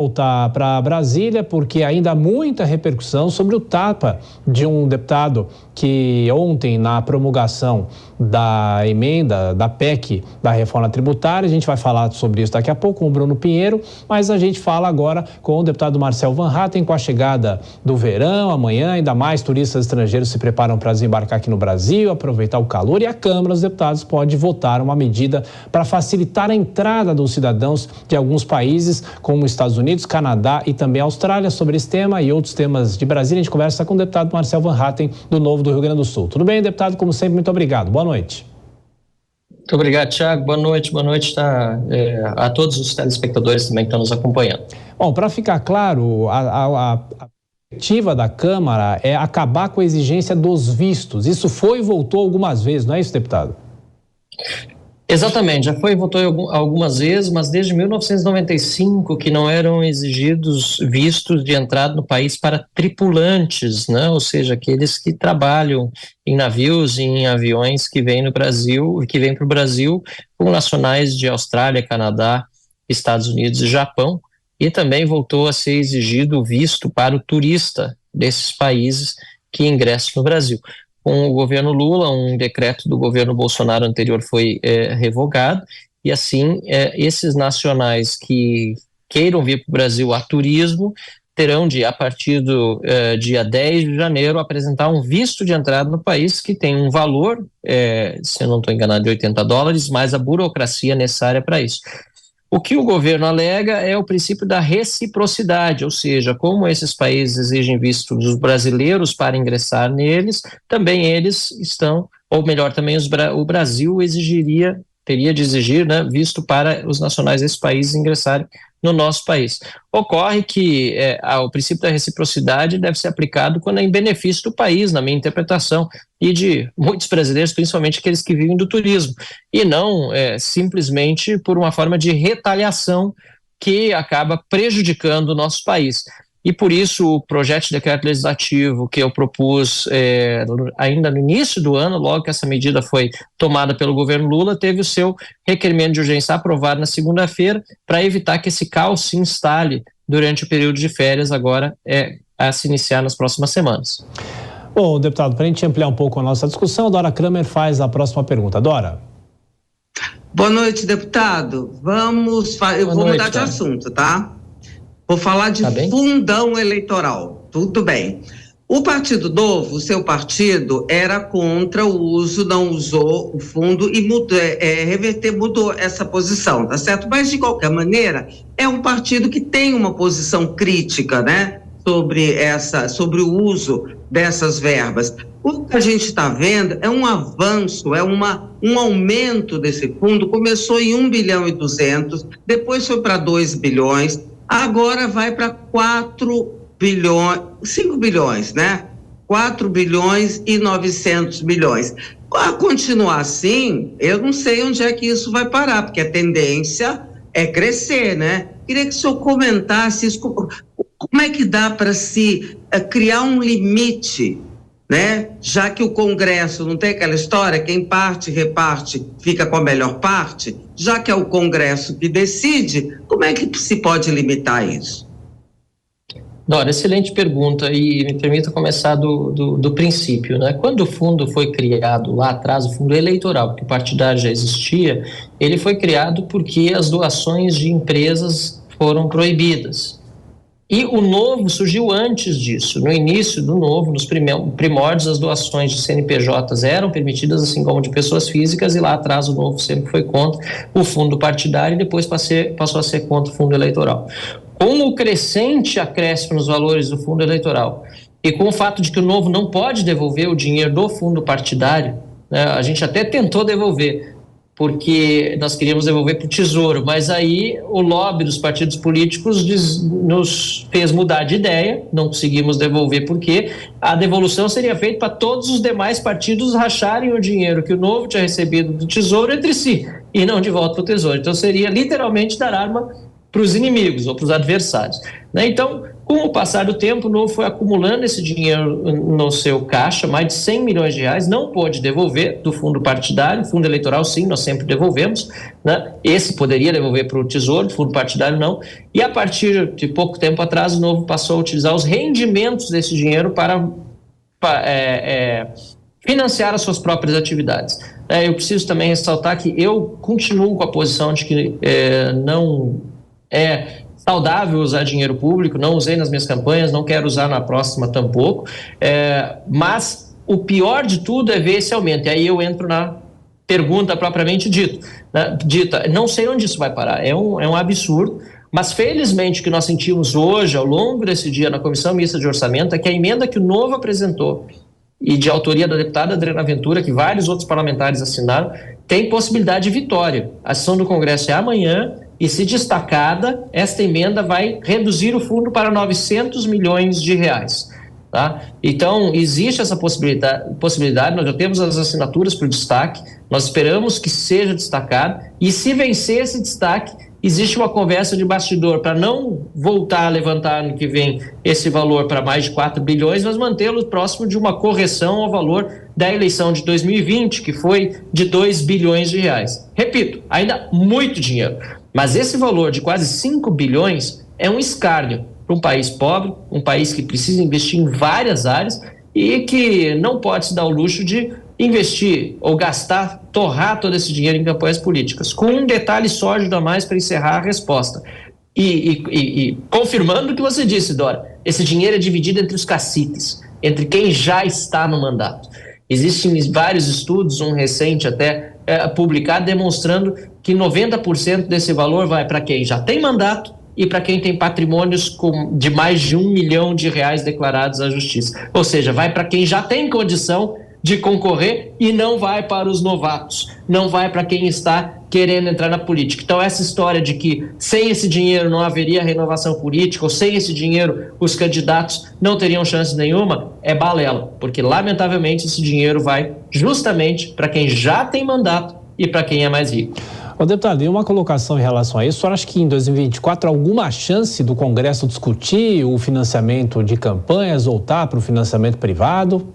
Voltar para Brasília, porque ainda há muita repercussão sobre o tapa de um deputado que ontem, na promulgação da emenda, da PEC, da reforma tributária, a gente vai falar sobre isso daqui a pouco com o Bruno Pinheiro, mas a gente fala agora com o deputado Marcel Van Hatten. Com a chegada do verão, amanhã, ainda mais turistas estrangeiros se preparam para desembarcar aqui no Brasil, aproveitar o calor, e a Câmara dos Deputados pode votar uma medida para facilitar a entrada dos cidadãos de alguns países, como os Estados Unidos, Canadá e também Austrália. Sobre esse tema e outros temas de Brasília, a gente conversa com o deputado Marcel Van Hatten, do Novo do Rio Grande do Sul. Tudo bem, deputado? Como sempre, muito obrigado. Boa noite. Muito obrigado, Thiago. Boa noite a todos os telespectadores também que estão nos acompanhando. Bom, para ficar claro, a perspectiva da Câmara é acabar com a exigência dos vistos. Isso foi e voltou algumas vezes, não é isso, deputado? Exatamente, já foi e voltou algumas vezes, mas desde 1995 que não eram exigidos vistos de entrada no país para tripulantes, né? Ou seja, aqueles que trabalham em navios e em aviões que vêm no Brasil, que vêm para o Brasil com nacionais de Austrália, Canadá, Estados Unidos e Japão, e também voltou a ser exigido o visto para o turista desses países que ingressam no Brasil. Com o governo Lula, um decreto do governo Bolsonaro anterior foi revogado, e assim esses nacionais que queiram vir para o Brasil a turismo terão de, a partir do dia 10 de janeiro, apresentar um visto de entrada no país que tem um valor, se eu não estou enganado, de $80, mais a burocracia necessária para isso. O que o governo alega é o princípio da reciprocidade, ou seja, como esses países exigem visto dos brasileiros para ingressar neles, também eles estão, ou melhor, também o Brasil teria de exigir, né, visto para os nacionais desses países ingressarem no nosso país. Ocorre que o princípio da reciprocidade deve ser aplicado quando é em benefício do país, na minha interpretação, e de muitos brasileiros, principalmente aqueles que vivem do turismo, e não simplesmente por uma forma de retaliação que acaba prejudicando o nosso país. E por isso o projeto de decreto legislativo que eu propus ainda no início do ano, logo que essa medida foi tomada pelo governo Lula, teve o seu requerimento de urgência aprovado na segunda-feira para evitar que esse caos se instale durante o período de férias agora a se iniciar nas próximas semanas. Bom, deputado, para a gente ampliar um pouco a nossa discussão, a Dora Kramer faz a próxima pergunta. Dora. Boa noite, deputado. Eu vou mudar de assunto, tá? Vou falar de fundão eleitoral. Tudo bem. O Partido Novo, o seu partido, era contra o uso, não usou o fundo e mudou essa posição, tá certo? Mas, de qualquer maneira, é um partido que tem uma posição crítica, né? Sobre o uso dessas verbas. O que a gente está vendo é um avanço, um aumento desse fundo. Começou em 1,2 bilhão, depois foi para 2 bilhões, agora vai para 5 bilhões, né? 4 bilhões e 900 milhões. A continuar assim, eu não sei onde é que isso vai parar, porque a tendência é crescer, né? Queria que o senhor comentasse isso. Como é que dá para se criar um limite, né? Já que o Congresso não tem aquela história, quem parte, reparte, fica com a melhor parte, já que é o Congresso que decide, como é que se pode limitar isso? Dora, excelente pergunta, e me permita começar do princípio, né? Quando o fundo foi criado lá atrás, o fundo eleitoral, porque o partidário já existia, ele foi criado porque as doações de empresas foram proibidas. E o Novo surgiu antes disso. No início do Novo, nos primórdios, as doações de CNPJs eram permitidas, assim como de pessoas físicas, e lá atrás o Novo sempre foi contra o fundo partidário e depois passou a ser contra o fundo eleitoral. Com o crescente acréscimo nos valores do fundo eleitoral e com o fato de que o Novo não pode devolver o dinheiro do fundo partidário, né, a gente até tentou devolver, porque nós queríamos devolver para o Tesouro, mas aí o lobby dos partidos políticos nos fez mudar de ideia, não conseguimos devolver porque a devolução seria feita para todos os demais partidos racharem o dinheiro que o Novo tinha recebido do Tesouro entre si, e não de volta para o Tesouro. Então seria literalmente dar arma para os inimigos ou para os adversários, né? Então, com o passar do tempo, o Novo foi acumulando esse dinheiro no seu caixa, mais de 100 milhões de reais, não pôde devolver do fundo partidário. Fundo eleitoral, sim, nós sempre devolvemos, né? Esse poderia devolver para o Tesouro, fundo partidário não. E a partir de pouco tempo atrás, o Novo passou a utilizar os rendimentos desse dinheiro para financiar as suas próprias atividades. Eu preciso também ressaltar que eu continuo com a posição de que não é saudável usar dinheiro público, não usei nas minhas campanhas, não quero usar na próxima tampouco, mas o pior de tudo é ver esse aumento, e aí eu entro na pergunta propriamente dita, não sei onde isso vai parar, é um absurdo, mas felizmente o que nós sentimos hoje, ao longo desse dia na Comissão Mista de Orçamento, é que a emenda que o Novo apresentou, e de autoria da deputada Adriana Ventura, que vários outros parlamentares assinaram, tem possibilidade de vitória. A sessão do Congresso é amanhã, e se destacada, esta emenda vai reduzir o fundo para 900 milhões de reais. Tá? Então, existe essa possibilidade, nós já temos as assinaturas para o destaque, nós esperamos que seja destacado, e se vencer esse destaque, existe uma conversa de bastidor para não voltar a levantar no que vem esse valor para mais de 4 bilhões, mas mantê-lo próximo de uma correção ao valor da eleição de 2020, que foi de 2 bilhões de reais. Repito, ainda muito dinheiro, mas esse valor de quase 5 bilhões é um escárnio para um país pobre, um país que precisa investir em várias áreas e que não pode se dar o luxo de investir ou gastar, torrar todo esse dinheiro em campanhas políticas. Com um detalhe sólido a mais para encerrar a resposta. E confirmando o que você disse, Dora, esse dinheiro é dividido entre os caciques, entre quem já está no mandato. Existem vários estudos, um recente até publicado, demonstrando que 90% desse valor vai para quem já tem mandato e para quem tem patrimônios de mais de 1 milhão de reais declarados à Justiça. Ou seja, vai para quem já tem condição de concorrer e não vai para os novatos, não vai para quem está querendo entrar na política. Então, essa história de que sem esse dinheiro não haveria renovação política, ou sem esse dinheiro os candidatos não teriam chance nenhuma, é balela, porque lamentavelmente esse dinheiro vai justamente para quem já tem mandato e para quem é mais rico. Ô, deputado, e uma colocação em relação a isso, o senhor acha que em 2024 há alguma chance do Congresso discutir o financiamento de campanhas, voltar para o financiamento privado?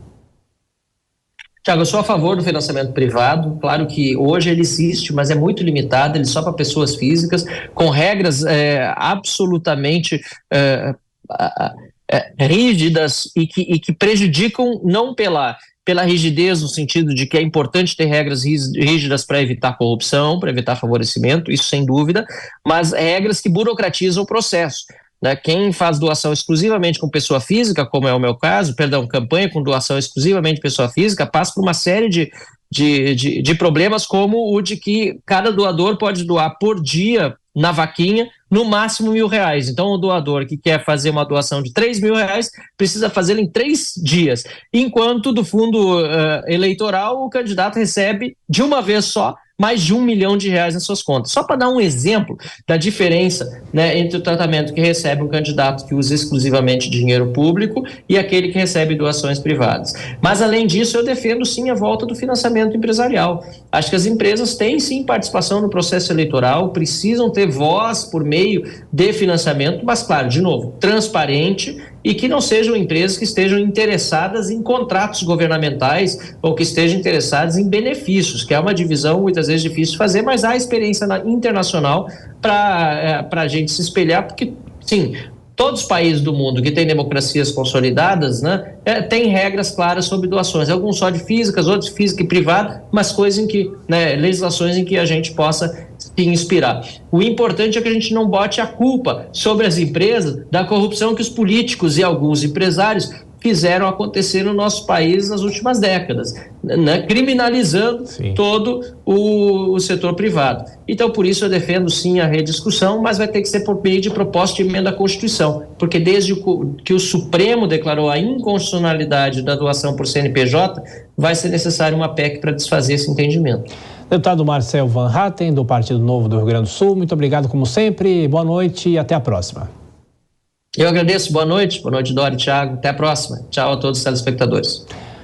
Tiago, eu sou a favor do financiamento privado, claro que hoje ele existe, mas é muito limitado, ele é só para pessoas físicas, com regras absolutamente rígidas e que prejudicam não pela rigidez, no sentido de que é importante ter regras rígidas para evitar corrupção, para evitar favorecimento, isso sem dúvida, mas regras que burocratizam o processo. Quem faz doação exclusivamente com pessoa física, como é o meu caso, campanha com doação exclusivamente pessoa física, passa por uma série de problemas, como o de que cada doador pode doar por dia na vaquinha, no máximo R$1.000. Então, o doador que quer fazer uma doação de R$3.000 precisa fazê-la em 3 dias, enquanto do fundo eleitoral o candidato recebe de uma vez só mais de R$1 milhão nas suas contas. Só para dar um exemplo da diferença, né, entre o tratamento que recebe um candidato que usa exclusivamente dinheiro público e aquele que recebe doações privadas. Mas, além disso, eu defendo sim a volta do financiamento empresarial. Acho que as empresas têm sim participação no processo eleitoral, precisam ter voz por meio de financiamento, mas, claro, de novo, transparente, e que não sejam empresas que estejam interessadas em contratos governamentais ou que estejam interessadas em benefícios, que é uma divisão muitas vezes difícil de fazer, mas há experiência internacional para a gente se espelhar, porque, sim, todos os países do mundo que têm democracias consolidadas, né, têm regras claras sobre doações, alguns só de físicas, outros de física e privada, mas coisas em que, né, legislações em que a gente possa se inspirar. O importante é que a gente não bote a culpa sobre as empresas da corrupção que os políticos e alguns empresários fizeram acontecer no nosso país nas últimas décadas, né, criminalizando sim todo o setor privado. Então, por isso eu defendo sim a rediscussão, mas vai ter que ser por meio de proposta de emenda à Constituição, porque desde que o Supremo declarou a inconstitucionalidade da doação por CNPJ, vai ser necessário uma PEC para desfazer esse entendimento. Deputado Marcel Van Hatten, do Partido Novo do Rio Grande do Sul, muito obrigado como sempre, boa noite e até a próxima. Eu agradeço, boa noite, Dora e Thiago, até a próxima. Tchau a todos os telespectadores.